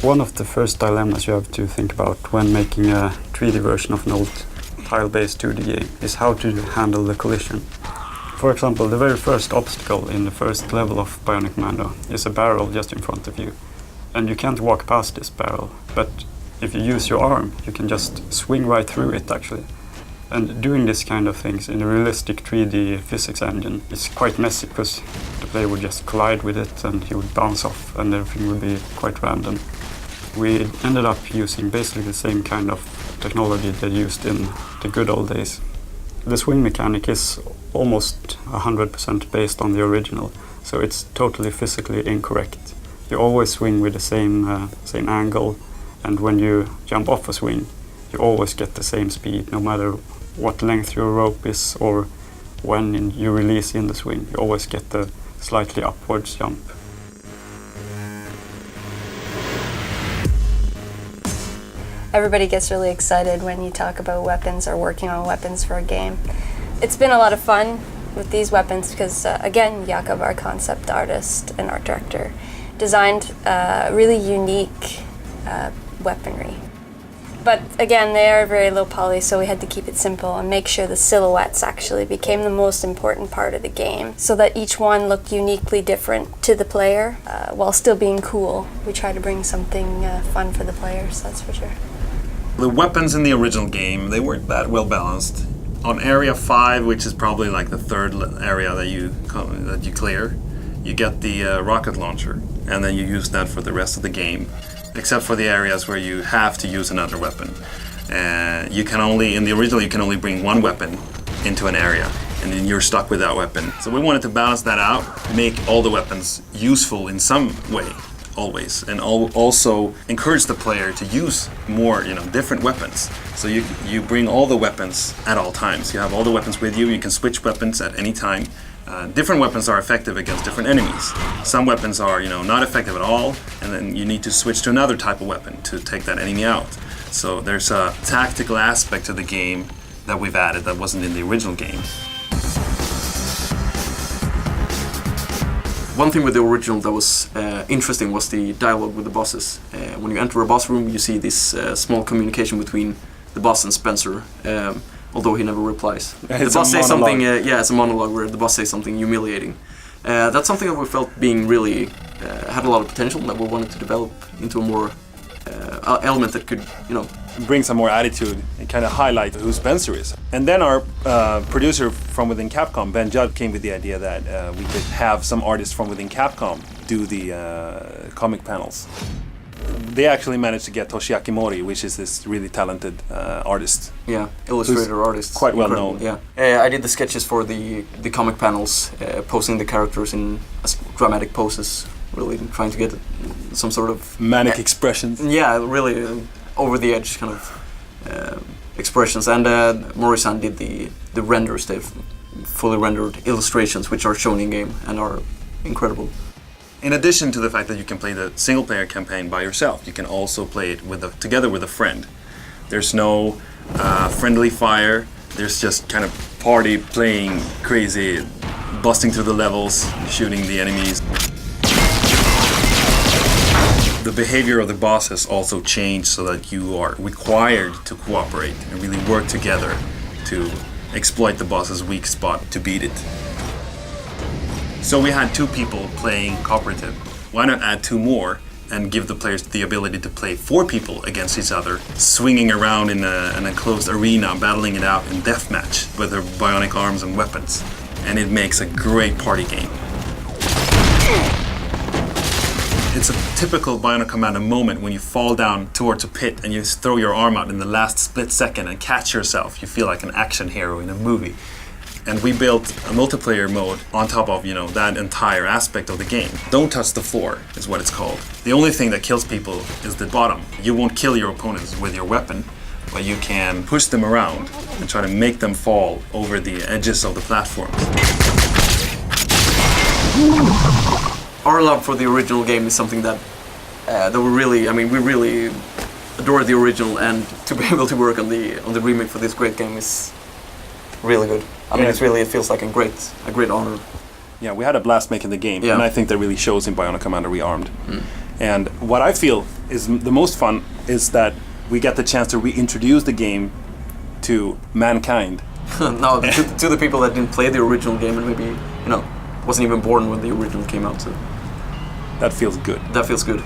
One of the first dilemmas you have to think about when making a 3D version of an old tile-based 2D game is how to handle the collision. For example, the very first obstacle in the first level of Bionic Commando is a barrel just in front of you. And you can't walk past this barrel, but if you use your arm, you can just swing right through it actually. And doing this kind of things in a realistic 3D physics engine is quite messy because the player would just collide with it and he would bounce off and everything would be quite random. We ended up using basically the same kind of technology they used in the good old days. The swing mechanic is almost 100% based on the original, so it's totally physically incorrect. You always swing with the same angle, and when you jump off a swing, you always get the same speed, no matter what length your rope is or when you release in the swing. You always get the slightly upwards jump. Everybody gets really excited when you talk about weapons or working on weapons for a game. It's been a lot of fun with these weapons because, again, Jakob, our concept artist and art director, designed really unique weaponry. But again, they are very low poly, so we had to keep it simple and make sure the silhouettes actually became the most important part of the game, so that each one looked uniquely different to the player while still being cool. We try to bring something fun for the players, that's for sure. The weapons in the original game, they weren't that well balanced. On area 5, which is probably like the third area that you clear, you get the rocket launcher, and then you use that for the rest of the game, except for the areas where you have to use another weapon. You can only, in the original, you can only bring one weapon into an area, and then you're stuck with that weapon. So we wanted to balance that out, make all the weapons useful in some way, always, and also encourage the player to use more, different weapons. So you bring all the weapons at all times. You have all the weapons with you. You can switch weapons at any time. Different weapons are effective against different enemies. Some weapons are, not effective at all, and then you need to switch to another type of weapon to take that enemy out. So there's a tactical aspect to the game that we've added that wasn't in the original game. One thing with the original that was interesting was the dialogue with the bosses. When you enter a boss room, you see this small communication between the boss and Spencer, although he never replies. The boss says something, it's a monologue where the boss says something humiliating. That's something that we felt being really had a lot of potential, that we wanted to develop into a more element that could, bring some more attitude and kind of highlight who Spencer is. And then our producer from within Capcom, Ben Judd, came with the idea that we could have some artists from within Capcom do the comic panels. They actually managed to get Toshiaki Mori, which is this really talented artist. Yeah, illustrator artist. Quite well known. Yeah, I did the sketches for the comic panels, posing the characters in dramatic poses, really trying to get some sort of manic expressions. Yeah, really over the edge kind of expressions. And Mori-san did the renders, the fully rendered illustrations, which are shown in game and are incredible. In addition to the fact that you can play the single-player campaign by yourself, you can also play it together with a friend. There's no friendly fire. There's just kind of party playing crazy, busting through the levels, shooting the enemies. The behavior of the bosses also changed so that you are required to cooperate and really work together to exploit the boss's weak spot to beat it. So we had 2 people playing cooperative. Why not add 2 more and give the players the ability to play 4 people against each other, swinging around in an enclosed arena, battling it out in deathmatch with their bionic arms and weapons. And it makes a great party game. It's a typical Bionic Commando moment when you fall down towards a pit and you throw your arm out in the last split second and catch yourself. You feel like an action hero in a movie. And we built a multiplayer mode on top of, that entire aspect of the game. Don't touch the floor is what it's called. The only thing that kills people is the bottom. You won't kill your opponents with your weapon, but you can push them around and try to make them fall over the edges of the platforms. Our love for the original game is something that we really adore the original, and to be able to work on the remake for this great game is really good. It feels like a great honor. Yeah, we had a blast making the game, and I think that really shows in Bionic Commando Rearmed. And what I feel is the most fun is that we get the chance to reintroduce the game to mankind. No, to the people that didn't play the original game and maybe, wasn't even born when the original came out. So That feels good. that feels good.